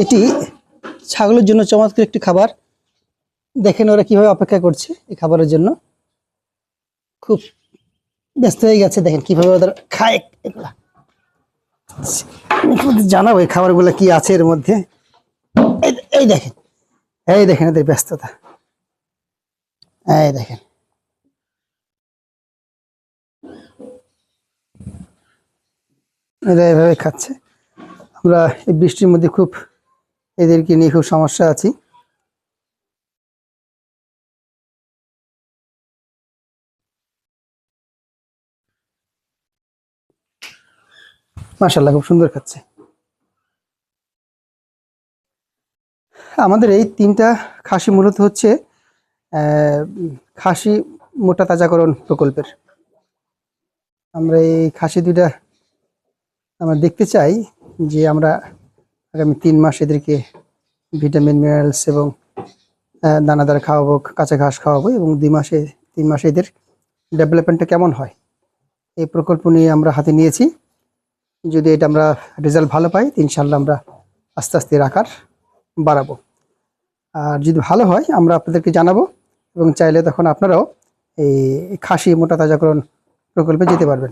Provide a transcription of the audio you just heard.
এটি ছাগলের জন্য চমৎকার একটি খাবার। দেখেন ওরা কিভাবে অপেক্ষা করছে এই খাবারের জন্য, খুব ব্যস্ত হয়ে গেছে। দেখেন কিভাবে ওদের খায় এগুলা। জানাবো এই খাবারগুলো কি আছে এর মধ্যে। এই দেখেন, এই দেখেন এদের ব্যস্ততা, এই দেখেন। এরা এভাবে খাচ্ছে। আমরা এই বৃষ্টির মধ্যে খুব এদেরকে নিয়ে খুব সমস্যা আছি। মাশাআল্লাহ খুব সুন্দর খাচ্ছে। আমাদের এই 3টা খাসি মূলত হচ্ছে খাসি মোটা তাজাকরণ প্রকল্পের। আমরা এই খাসি 2টা আমরা দেখতে চাই যে আমরা আগামী 3 মাস এদেরকে ভিটামিন মিনারেলস এবং দানাদার খাওয়াবো, কাঁচা ঘাস খাওয়াবো, এবং 3 মাসে এদের ডেভেলপমেন্টটা কেমন হয় এই প্রকল্প নিয়ে আমরা হাতে নিয়েছি। যদি এটা আমরা রেজাল্ট ভালো পাই, ইনশাল্লাহ আমরা আস্তে আস্তে আকার বাড়াবো। আর যদি ভালো হয় আমরা আপনাদেরকে জানাবো, এবং চাইলে তখন আপনারাও এই খাসি মোটা তাজাকরণ প্রকল্পে যেতে পারবেন।